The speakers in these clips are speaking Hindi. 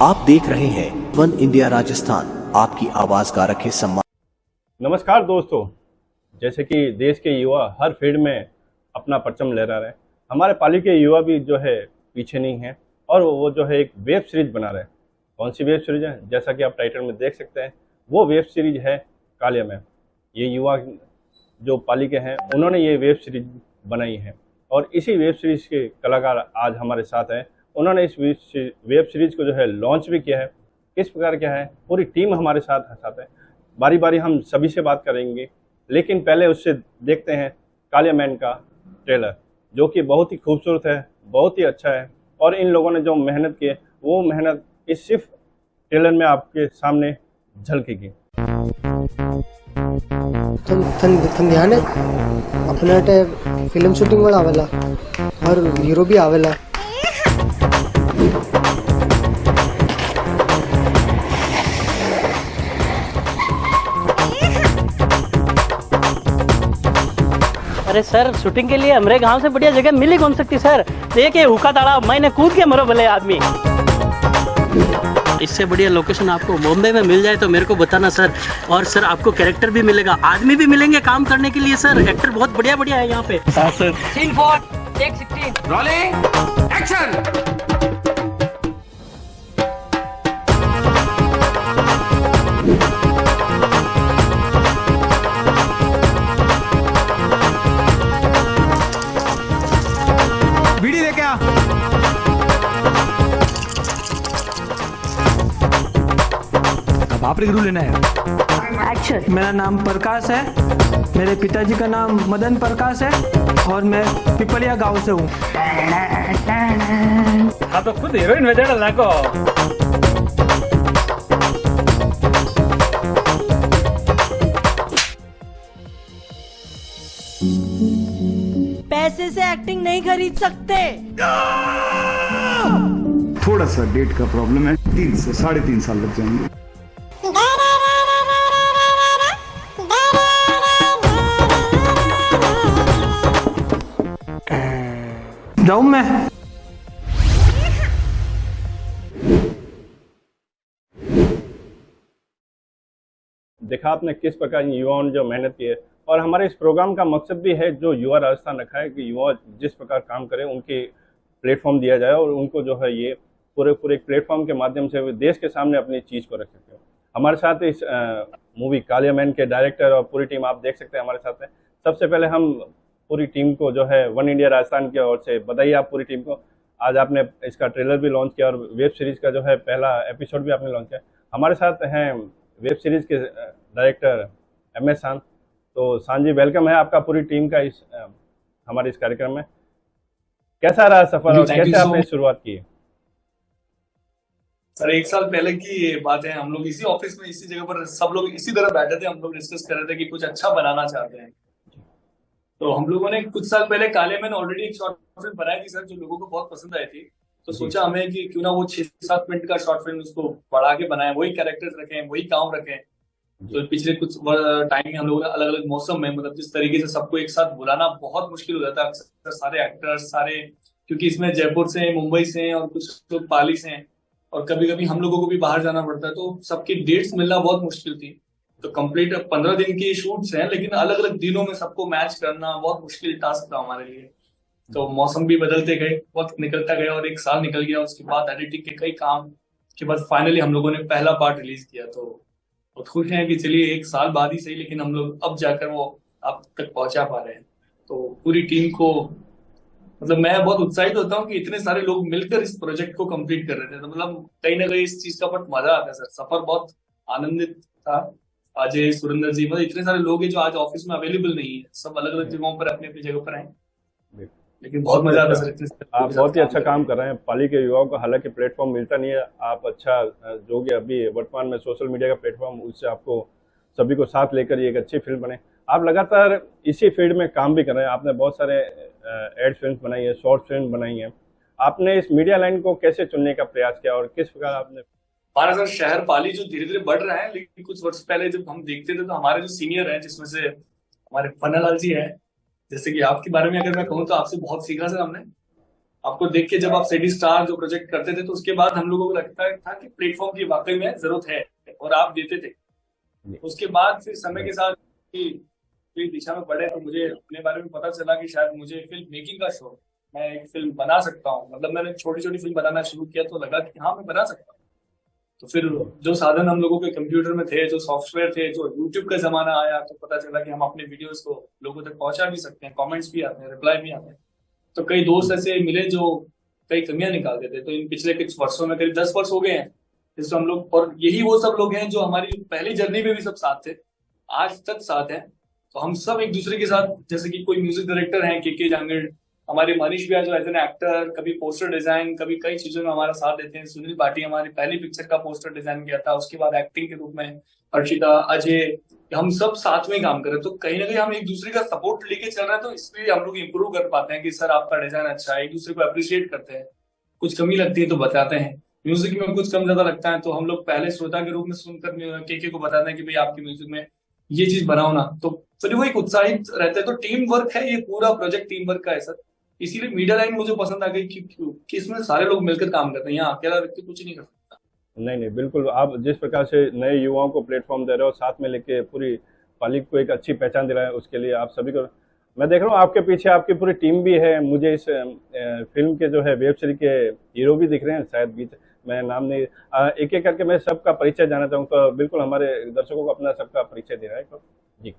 आप देख रहे हैं वन इंडिया राजस्थान, आपकी आवाज का रखे सम्मान। नमस्कार दोस्तों, जैसे कि देश के युवा हर फील्ड में अपना परचम लहरा रहे हैं, हमारे पाली के युवा भी जो है पीछे नहीं है और वो जो है एक वेब सीरीज बना रहे हैं। कौन सी वेब सीरीज है? जैसा कि आप टाइटल में देख सकते हैं, वो वेब सीरीज है कालिया मैन। ये युवा जो पाली के हैं, उन्होंने ये वेब सीरीज बनाई है और इसी वेब सीरीज के कलाकार आज हमारे साथ हैं। उन्होंने इस वेब सीरीज को जो है लॉन्च भी किया है। किस प्रकार क्या है, पूरी टीम हमारे साथ है। बारी बारी हम सभी से बात करेंगे, लेकिन पहले उससे देखते हैं कालिया मैन का ट्रेलर, जो कि बहुत ही खूबसूरत है, बहुत ही अच्छा है। और इन लोगों ने जो मेहनत की है, वो मेहनत इस सिर्फ ट्रेलर में आपके सामने झलकेगी। तुम ध्यान है अपने फिल्म शूटिंग वाला आवेला और हीरो भी आवेला। अरे सर, शूटिंग के लिए हमारे गांव से बढ़िया जगह मिल ही कौन सकती सर। देखिए हुक्का ताड़ा मैंने कूद के मरो भले आदमी। इससे बढ़िया लोकेशन आपको बॉम्बे में मिल जाए तो मेरे को बताना सर। और सर आपको कैरेक्टर भी मिलेगा, आदमी भी मिलेंगे काम करने के लिए सर। एक्टर बहुत बढ़िया बढ़िया है यहाँ पे। हाँ sir. Scene 4 take 16 rolling action. Video दे क्या? अब आप रिव्यू लेना है। एक्शन। मेरा नाम प्रकाश है, मेरे पिताजी का नाम मदन प्रकाश है और मैं पिपलिया गांव से हूँ। हाँ तो खुद हीरोइन वजह लगो। पैसे से एक्टिंग नहीं खरीद सकते। थोड़ा सा डेट का प्रॉब्लम है, 3 से 3.5 साल लग जाएंगे। जाऊँ मैं? देखा आपने किस प्रकार युवाओं ने जो मेहनत की है। और हमारे इस प्रोग्राम का मकसद भी है, जो युवा राजस्थान रखा है कि युवा जिस प्रकार काम करें, उनके प्लेटफॉर्म दिया जाए और उनको जो है ये पूरे एक प्लेटफॉर्म के माध्यम से देश के सामने अपनी चीज़ को रख सकते हो। हमारे साथ इस मूवी कालिया मैन के डायरेक्टर और पूरी टीम आप देख सकते हैं हमारे साथ है। सबसे पहले हम पूरी टीम को जो है वन इंडिया राजस्थान की ओर से बधाई आप पूरी टीम को। आज आपने इसका ट्रेलर भी लॉन्च किया और वेब सीरीज़ का जो है पहला एपिसोड भी आपने लॉन्च किया। हमारे साथ हैं वेब सीरीज़ के डायरेक्टर MS शान। तो शान जी, वेलकम है आपका पूरी टीम का इस हमारे इस कार्यक्रम में। कैसा रहा सफर और कैसे आपने शुरुआत की? सर 1 साल पहले की ये बात है, हम लोग इसी ऑफिस में इसी जगह पर सब लोग इसी तरह बैठे थे। हम लोग डिस्कस कर रहे थे कि कुछ अच्छा बनाना चाहते हैं। तो हम लोगों ने कुछ साल पहले काले मैन ऑलरेडी एक शॉर्ट फिल्म बनाई थी सर, जो लोगों को बहुत पसंद आई थी। तो सोचा हमें कि क्यों ना वो 6-7 मिनट का शॉर्ट फिल्म उसको बढ़ा के बनाए, वही कैरेक्टर्स रखें, वही काम रखें। तो पिछले कुछ टाइम में हम लोगों ने अलग अलग मौसम में, मतलब जिस तरीके से सबको एक साथ बुलाना बहुत मुश्किल हो जाता है अक्सर, सारे एक्टर्स सारे, क्योंकि इसमें जयपुर से हैं, मुंबई से हैं और कुछ लोग पाली से हैं और कभी कभी हम लोगों को भी बाहर जाना पड़ता है। तो सबकी डेट्स मिलना बहुत मुश्किल थी। तो कंप्लीट 15 दिन की शूट्स हैं, लेकिन अलग अलग दिनों में सबको मैच करना बहुत मुश्किल टास्क था हमारे लिए। तो मौसम भी बदलते गए, वक्त निकलता गया और 1 साल निकल गया। उसके बाद एडिटिंग के कई काम के बाद फाइनली हम लोगों ने पहला पार्ट रिलीज किया। तो बहुत खुश हैं कि चलिए 1 साल बाद ही सही, लेकिन हम लोग अब जाकर वो अब तक पहुंचा पा रहे हैं। तो पूरी टीम को, मतलब मैं बहुत उत्साहित होता हूँ कि इतने सारे लोग मिलकर इस प्रोजेक्ट को कंप्लीट कर रहे थे। तो मतलब कहीं ना कहीं इस चीज का बहुत मजा आता है सर। सफर बहुत आनंदित था। अजय, सुरेंद्र जी, मतलब इतने सारे लोग हैं जो आज ऑफिस में अवेलेबल नहीं है, सब अलग अलग जगहों पर अपनी अपनी जगह पर हैं, लेकिन बहुत मजा आता है सर। आप बहुत ही अच्छा काम कर रहे हैं पाली के युवाओं को। हालांकि प्लेटफॉर्म मिलता नहीं है, आप अच्छा जो कि अभी वर्तमान में सोशल मीडिया का प्लेटफॉर्म, उससे आपको सभी को साथ लेकर ये एक अच्छी फिल्म बने। आप लगातार इसी फील्ड में काम भी कर रहे हैं। आपने बहुत सारे एड फिल्म बनाई है, शॉर्ट फिल्म बनाई है। आपने इस मीडिया लाइन को कैसे चुनने का प्रयास किया और किस प्रकार आपने? हमारा सर शहर पाली जो धीरे धीरे बढ़ रहा है, लेकिन कुछ वर्ष पहले जब हम देखते थे तो हमारे जो सीनियर हैं, जिसमें से हमारे पन्नालाल जी हैं, जैसे कि आपके बारे में अगर मैं कहूँ तो आपसे बहुत सीखा सर हमने। आपको देख के जब आप सिटी स्टार जो प्रोजेक्ट करते थे तो उसके बाद हम लोगों को लगता था कि प्लेटफॉर्म की वाकई में जरूरत है और आप देते थे। उसके बाद फिर समय के साथ दिशा में बढ़े तो मुझे अपने बारे में पता चला कि शायद मुझे फिल्म मेकिंग का शौक, मैं एक फिल्म बना सकता हूँ। मतलब मैंने छोटी छोटी फिल्म बनाना शुरू किया तो लगा कि हाँ मैं बना सकता हूँ। तो फिर जो साधन हम लोगों के कंप्यूटर में थे, जो सॉफ्टवेयर थे, जो यूट्यूब का जमाना आया तो पता चला कि हम अपने वीडियोस को लोगों तक पहुंचा भी सकते हैं, कमेंट्स भी आते हैं, रिप्लाई भी आते हैं। तो कई दोस्त ऐसे मिले जो कई कमियां निकालते थे। तो इन पिछले कुछ वर्षों में करीब 10 वर्ष हो गए हैं जिससे हम लोग, और यही वो सब लोग हैं जो हमारी पहली जर्नी में भी सब साथ थे, आज तक साथ हैं। तो हम सब एक दूसरे के साथ, जैसे कि कोई म्यूजिक डायरेक्टर हैं के जांगड़, हमारे मनीष भैया जो एज एन एक्टर, कभी पोस्टर डिजाइन, कभी कई चीजों में हमारा साथ देते हैं। सुनील भाटी हमारी पहली पिक्चर का पोस्टर डिजाइन किया था, उसके बाद एक्टिंग के रूप में अर्शिता, अजय, हम सब साथ में काम करें। तो कहीं ना कहीं हम एक दूसरे का सपोर्ट लेके चल रहे हैं, तो इसलिए हम लोग इम्प्रूव कर पाते हैं कि सर आपका डिजाइन अच्छा है, एक दूसरे को अप्रिशिएट करते हैं। कुछ कमी लगती है तो बताते हैं, म्यूजिक में कुछ कम ज्यादा लगता है तो हम लोग पहले श्रोता के रूप में सुनकर के को बताते हैं कि भाई आपके म्यूजिक में ये चीज बनाओ ना। तो फिर वो एक उत्साहित रहता है। तो टीम वर्क है, ये पूरा प्रोजेक्ट टीम वर्क का है सर। इसीलिए मीडिया लाइन मुझे पसंद आ गई कि इसमें सारे लोग मिलकर काम करते हैं, यहाँ अकेला व्यक्ति कुछ नहीं कर सकता। नहीं, बिल्कुल। आप जिस प्रकार से नए युवाओं को प्लेटफॉर्म दे रहे हो, साथ में लेके पूरी पाली को एक अच्छी पहचान दिलाए, उसके लिए आप सभी को मैं देख रहा हूँ। आपके पीछे आपकी पूरी टीम भी है। मुझे इस फिल्म के जो है वेब सीरीज के हीरो भी दिख रहे हैं, शायद बीच मैं नाम नहीं, एक एक करके मैं सबका परिचय जानना चाहूँ। तो बिल्कुल हमारे दर्शकों को अपना सबका परिचय देना है तो जी।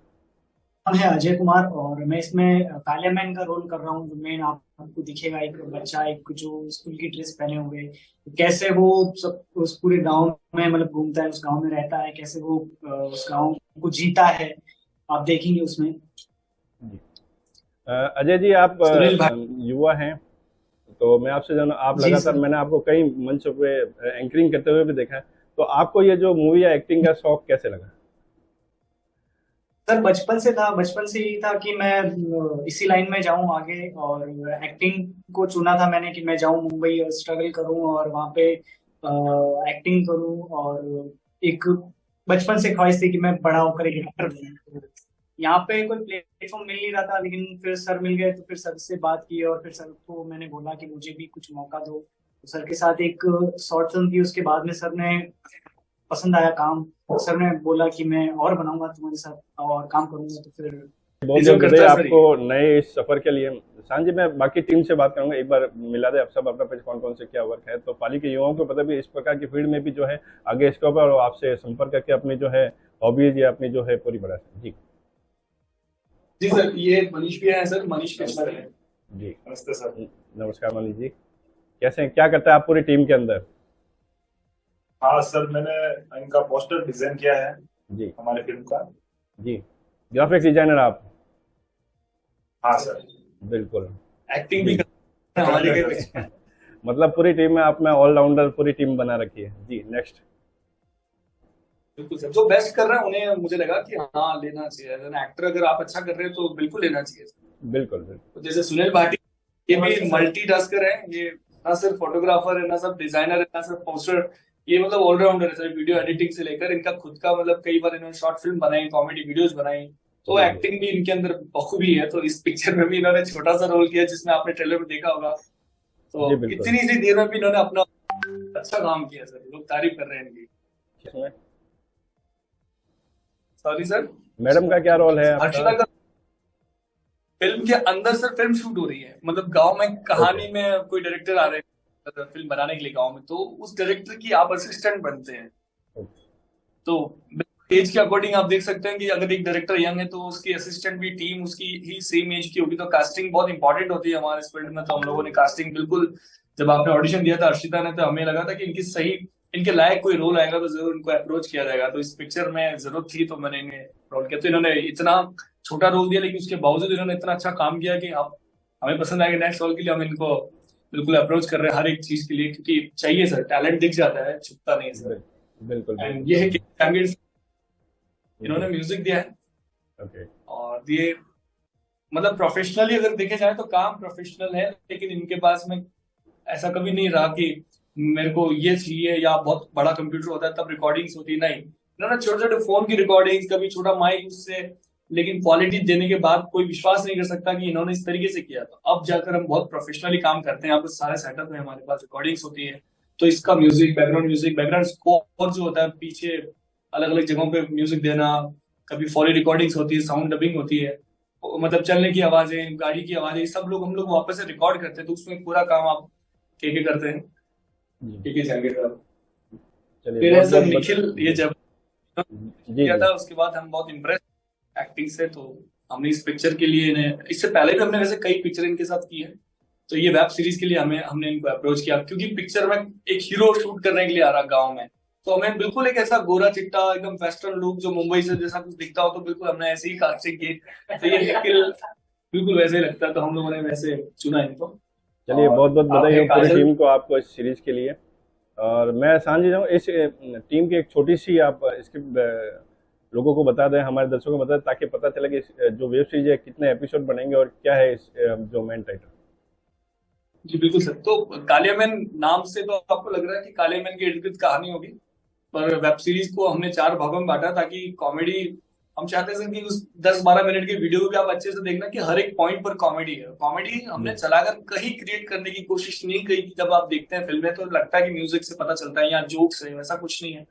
है अजय कुमार और मैं इसमें कालिया मैन का रोल कर रहा हूँ। जो मेन आपको दिखेगा एक बच्चा, एक जो स्कूल की ड्रेस पहने हुए, कैसे वो सब उस पूरे गांव में मतलब घूमता है, उस गांव में रहता है, कैसे वो उस गांव को जीता है, आप देखेंगे उसमें। अजय जी, आप युवा हैं तो मैं आपसे जानूं, आप लगातार, मैंने आपको कई मंचों पे एंकरिंग करते हुए भी देखा है, तो आपको ये जो मूवी या एक्टिंग का शौक कैसे लगा? सर बचपन से यही था कि मैं इसी लाइन में जाऊं आगे, और एक्टिंग को चुना था मैंने कि मैं जाऊं मुंबई और स्ट्रगल करूं और वहां पे एक्टिंग करूं। और एक बचपन से ख्वाहिश थी कि मैं बड़ा होकर एक एक्टर बनूं। यहाँ पे कोई प्लेटफॉर्म मिल नहीं रहा था, लेकिन फिर सर मिल गए तो फिर सर से बात की और फिर सर को मैंने बोला कि मुझे भी कुछ मौका दो। तो सर के साथ एक शॉर्ट फिल्म की, उसके बाद में सर ने पसंद आया काम, सर ने बोला कि मैं और बनाऊंगा तुम्हारे साथ और काम करूंगा। तो फिर बहुत बधाई आपको नए इस सफर के लिए। सांझे मैं बाकी टीम से बात करूंगा, एक बार मिला दे आप सब अपना पेज, कौन कौन से क्या वर्क है। तो पाली के युवाओं को पता भी इस प्रकार की फील्ड में भी जो है आगे स्कोप है, और आपसे संपर्क करके अपनी जो है हॉबीज या अपनी जो है पूरी बढ़ा सकते। जी सर, ये मनीष भी है सर, मनीष पेशवर है जी। नमस्ते सर। नमस्कार मनीष जी, कैसे हैं, क्या करता है आप पूरी टीम के अंदर? हाँ सर, मैंने इनका पोस्टर डिजाइन किया है जी, हमारे फिल्म का। जी, ग्राफिक डिजाइनर आप? हाँ सर, बिल्कुल। एक्टिंग भी हमारी मतलब पूरी टीम में आप में ऑलराउंडर पूरी टीम बना रखी है जी। नेक्स्ट। बिल्कुल सर, जो बेस्ट कर रहे हैं उन्हें मुझे लगा कि हाँ लेना चाहिए। एज एन एक्टर अगर आप अच्छा कर रहे हैं तो बिल्कुल लेना चाहिए। बिल्कुल बिल्कुल। तो जैसे सुनील भाटी, ये भी मल्टीटास्कर है, ये ना सिर्फ फोटोग्राफर है, ना सिर्फ डिजाइनर है, ना सिर्फ पोस्टर, ये मतलब ऑलराउंडर है सर। वीडियो एडिटिंग से लेकर इनका खुद का मतलब कई बार इन्होंने शॉर्ट फिल्म बनाई, कॉमेडी वीडियोस बनाई, तो एक्टिंग भी इनके अंदर बखूबी है। तो इस पिक्चर में भी इन्होंने छोटा सा रोल किया जिसमें आपने ट्रेलर में देखा होगा। तो इतनी सी देर में भी इन्होंने अपना अच्छा काम किया सर, लोग तारीफ कर रहे हैं इनकी। सॉरी सर, मैडम का क्या रोल है? हर्षिता का फिल्म के अंदर सर फिल्म शूट हो रही है, मतलब गांव में कहानी में कोई डायरेक्टर आ रहे हैं फिल्म बनाने के लिए गांव में, तो उस डायरेक्टर की आप असिस्टेंट बनते हैं। तो एज के अकॉर्डिंग आप देख सकते हैं कि अगर एक डायरेक्टर यंग है तो उसकी असिस्टेंट भी टीम उसकी ही सेम एज की होगी। तो कास्टिंग बहुत इंपॉर्टेंट होती है हमारे इस फील्ड में। तो हम लोगों ने कास्टिंग बिल्कुल, जब आपने ऑडिशन दिया था अर्शिता ने, तो हमें लगा था कि इनकी सही, इनके लायक कोई रोल आएगा तो जरूर इनको अप्रोच किया जाएगा। तो इस पिक्चर में जरूरत थी तो मैंने इन्हें रोल किया। तो इन्होंने इतना छोटा रोल दिया, लेकिन उसके बावजूद इन्होंने इतना अच्छा काम किया कि आप हमें पसंद आएगा। नेक्स्ट रोल के लिए हम इनको बिल्कुल अप्रोच कर रहे हैं हर एक चीज के लिए, क्योंकि चाहिए सर, टैलेंट दिख जाता है, छुपता नहीं सर। बिल्कुल। एंड ये है कि इन्होंने म्यूजिक दिया है और ये मतलब प्रोफेशनली अगर देखे जाए तो काम प्रोफेशनल है, लेकिन इनके पास में ऐसा कभी नहीं रहा कि मेरे को ये चाहिए या बहुत बड़ा कंप्यूटर होता है तब रिकॉर्डिंग्स होती है। नहीं, इन्होंने छोटे छोटे फोन की रिकॉर्डिंग्स, कभी छोटा माइक, उससे लेकिन क्वालिटी देने के बाद कोई विश्वास नहीं कर सकता कि इन्होंने इस तरीके से किया। तो अब जाकर हम बहुत प्रोफेशनली काम करते हैं, यहाँ पर सारे सेटअप है, हमारे पास रिकॉर्डिंग्स होती है, तो इसका म्यूजिक, बैकग्राउंड स्कोर जो होता है, पीछे अलग अलग जगहों पे म्यूजिक देना, कभी फॉली रिकॉर्डिंग्स होती है, साउंड डबिंग होती है, मतलब चलने की आवाजें, गाड़ी की आवाजें, सब लोग हम लोग वापस से रिकॉर्ड करते हैं। तो उसमें पूरा काम आप के करते हैं, के जाएंगे। फिर है सर निखिल, ये जब किया था उसके बाद हम बहुत इम्प्रेस एक्टिंग से, तो हमने इस पिक्चर के लिए इन्हें, इससे पहले भी हमने वैसे कई पिक्चर इनके साथ की है, तो ये वेब सीरीज के लिए हमने इनको अप्रोच किया, क्योंकि पिक्चर में एक हीरो शूट करने के लिए आ रहा गाँव में, तो हमें बिल्कुल एक ऐसा गोरा चिट्टा एकदम वेस्टर्न लुक जो मुंबई से जैसा कुछ दिखता हो, तो बिल्कुल हमने ऐसे ही कास्टिंग की, तो ये निखिल बिल्कुल वैसे ही लगता है, तो हम लोगों ने वैसे चुना इनको। चलिए, बहुत बहुत बधाई हो पूरी टीम को आपको इस सीरीज के लिए। और मैं सांझी जाऊँ इस टीम की एक छोटी सी आप इसके लोगों को बता दें, हमारे दर्शकों को बता दें, ताकि पता चले कि जो वेब सीरीज है कितने एपिसोड बनेंगे और क्या है इस जो मेन टाइटल। जी बिल्कुल सर, तो कालिया मैन नाम से तो आपको लग रहा है कि कालिया मैन के इर्द गिर्द कहानी होगी, पर वेब सीरीज को हमने 4 भागों में बांटा, ताकि कॉमेडी, हम चाहते हैं कि उस 10-12 मिनट के वीडियो को भी आप अच्छे से देखना कि हर एक पॉइंट पर कॉमेडी है। कॉमेडी हमने चलाकर कहीं क्रिएट करने की कोशिश नहीं की। जब आप देखते हैं फिल्में तो लगता है कि म्यूजिक से पता चलता है या जोक्स है, वैसा कुछ नहीं है।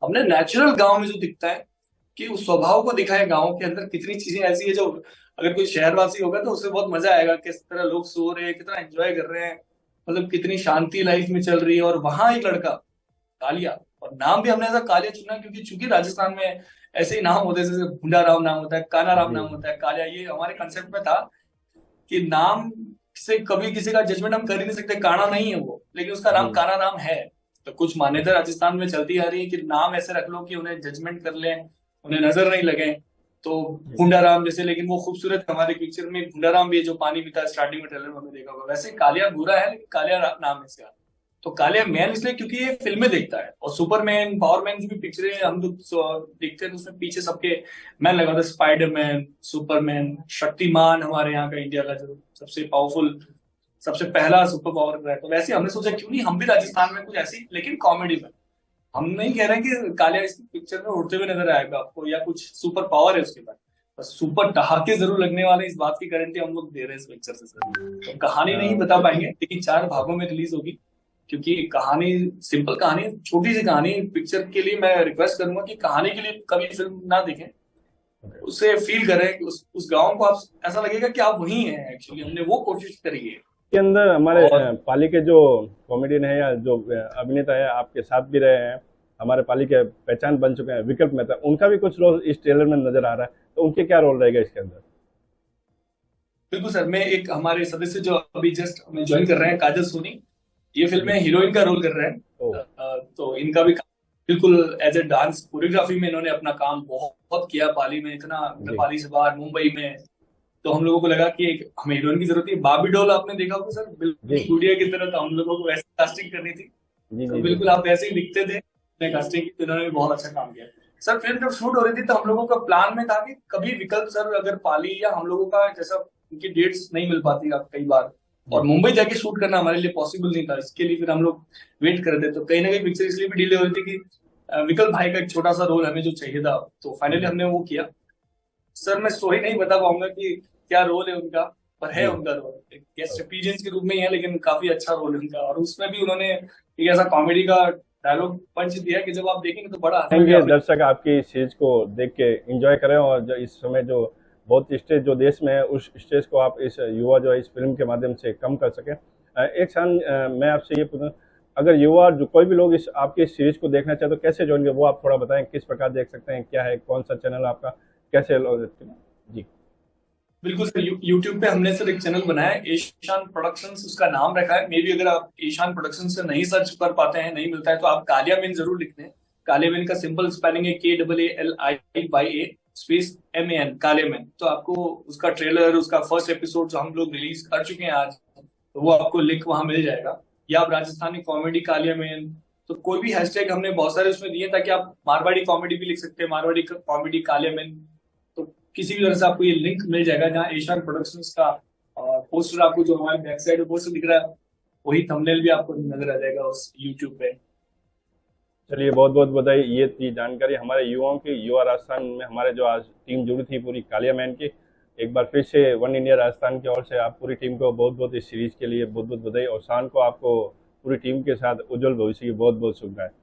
हमने नेचुरल गांव में जो दिखता है कि उस स्वभाव को दिखाया, गांव के अंदर कितनी चीजें ऐसी है जो अगर कोई शहरवासी होगा तो उसे बहुत मजा आएगा, किस तरह लोग सो रहे हैं, कितना एंजॉय कर रहे हैं, मतलब कितनी शांति लाइफ में चल रही है। और वहां एक लड़का कालिया, और नाम भी हमने ऐसा कालिया चुना क्योंकि चूंकि राजस्थान में ऐसे ही नाम होते हैं, जैसे भुंडा राम नाम होता है, काना राम नाम होता है, कालिया, ये हमारे कंसेप्ट में था कि नाम से कभी किसी का जजमेंट हम कर ही नहीं सकते। काना नहीं है वो, लेकिन उसका नाम काना राम है। तो कुछ मान्यता राजस्थान में चलती आ रही है कि नाम ऐसे रख लो कि उन्हें जजमेंट कर लें, उन्हें नजर नहीं लगे। तो भुंडा राम जैसे, लेकिन वो खूबसूरत हमारे पिक्चर में भुंडा राम भी है जो पानी पीता है, स्टार्टिंग में ट्रेलर में हमने देखा होगा। वैसे कालिया बुरा है, लेकिन कालिया नाम है इसका। तो कालिया मैन इसलिए क्योंकि ये फिल्में देखता है, और सुपरमैन, पावरमैन की भी पिक्चरें हम लोग देखते हैं तो उसमें पीछे सबके मैन लगा था, स्पाइडरमैन, सुपरमैन, शक्तिमान हमारे यहाँ का इंडिया का जो सबसे पावरफुल, सबसे पहला सुपर पावर है। तो वैसे हमने सोचा क्यों नहीं हम भी राजस्थान में कुछ ऐसी, लेकिन कॉमेडी में। हम नहीं कह रहे कि कालिया इस पिक्चर में उड़ते हुए नजर आएगा आपको या कुछ सुपर पावर है उसके पास, बस सुपर ठहाके जरूर लगने वाले, इस बात की गारंटी हम लोग दे रहे हैं इस पिक्चर से सर। तो कहानी नहीं बता पाएंगे, लेकिन 4 भागों में रिलीज होगी, क्योंकि कहानी सिंपल कहानी, छोटी सी कहानी। पिक्चर के लिए मैं रिक्वेस्ट करूंगा कि कहानी के लिए कभी फिल्म ना देखें, उसे फील करें कि उस गांव को आप ऐसा लगेगा कि आप वहीं हैं। एक्चुअली हमने वो कोशिश करी है। के अंदर हमारे पाली के जो कॉमेडियन है या जो अभिनेता है आपके साथ भी रहे हैं, हमारे पाली के पहचान बन चुके हैं, विकल्प मेहता, उनका भी कुछ रोल इस ट्रेलर में नजर आ रहा है, तो उनके क्या रोल रहेगा इसके अंदर? बिल्कुल सर, मैं एक हमारे सदस्य जो अभी जस्ट हमें ज्वाइन कर रहे हैं, काजल सोनी, ये फिल्म में हीरोइन का रोल कर रहे हैं। तो इनका भी बिल्कुल एज ए डांस कोरियोग्राफी में इन्होंने अपना काम बहुत किया पाली में, इतना पाली से बाहर मुंबई में। तो हम लोगों को लगा कि एक हमें हीरोइन की जरूरत है। बाबी डोल आपने देखा होगा सर, बिल्कुल गुड़िया की तरह, तो हम लोगों को वैसे कास्टिंग करनी थी। तो बिल्कुल आप वैसे ही दिखते थे, कास्टिंग की, तो इन्होंने भी बहुत अच्छा काम किया सर। फिल्म जब शूट हो रही थी तो हम लोगों का प्लान में था कि कभी विकल्प सर अगर पाली या हम लोगों का जैसा उनकी डेट्स नहीं मिल पाती कई बार, और मुंबई जाके शूट करना हमारे लिए पॉसिबल नहीं था। इसके लिए फिर हम लोग वेट कर रहे थे, तो कहीं ना कहीं पिक्चर इसलिए भी डिले हो रही थी कि विकल्प भाई का एक छोटा सा रोल हमें जो चाहिए था, तो फाइनली हमने वो किया। सर मैं स्टोरी नहीं बता पाऊंगा कि क्या रोल है उनका, पर है उनका रोल गेस्ट अपीयरेंस के रूप में ही है, लेकिन काफी अच्छा रोल है उनका। और उसमें भी उन्होंने एक ऐसा कॉमेडी का डायलॉग पंच दिया कि जब आप देखेंगे तो बड़ा दर्शक आपकी सीरीज को देख के एंजॉय करें, और जो इस समय जो बहुत स्टेज जो देश में है, उस स्टेज को आप इस युवा जो है इस फिल्म के माध्यम से कम कर सकें। एक साथ मैं आपसे ये पूछूं, अगर युवा जो कोई भी लोग इस आपकी सीरीज को देखना चाहे तो कैसे ज्वाइन करें, वो आप थोड़ा बताएं, किस प्रकार देख सकते हैं, क्या है, कौन सा चैनल आपका, कैसे जी? बिल्कुल सर, यूट्यूब पे हमने सर एक चैनल बनाया है, ईशान प्रोडक्शंस उसका नाम रखा है। मे बी अगर आप ईशान प्रोडक्शन से नहीं सर्च कर पाते हैं, नहीं मिलता है, तो आप कालिया मैन जरूर लिख दें। कालिया मैन का सिंपल स्पेलिंग है KAALIYA space MAN, Kaliya man. तो आपको उसका ट्रेलर, उसका फर्स्ट एपिसोड जो हम लोग रिलीज कर चुके हैं आज, तो वो आपको लिंक वहां मिल जाएगा। या आप राजस्थानी कॉमेडी कालिया मैन, तो कोई भी हैशटैग हमने बहुत सारे उसमें दिए, ताकि आप मारवाड़ी कॉमेडी भी लिख सकते हैं, मारवाड़ी कॉमेडी कालिया मैन। तो किसी भी तरह से आपको ये लिंक मिल जाएगा, जहाँ ईशान प्रोडक्शंस का पोस्टर आपको जो हमारे बैक साइड में पोस्टर दिख रहा है, वही थंबनेल भी आपको नजर आ जाएगा उस यूट्यूब पे। चलिए बहुत बहुत बधाई। ये थी जानकारी हमारे युवाओं की। युवा राजस्थान में हमारे जो आज टीम जुड़ी थी पूरी कालिया मैन की। एक बार फिर से वन इंडिया राजस्थान की ओर से आप पूरी टीम को बहुत बहुत इस सीरीज के लिए बहुत बहुत बधाई, और शान को आपको पूरी टीम के साथ उज्जवल भविष्य की बहुत बहुत शुभकामनाएं।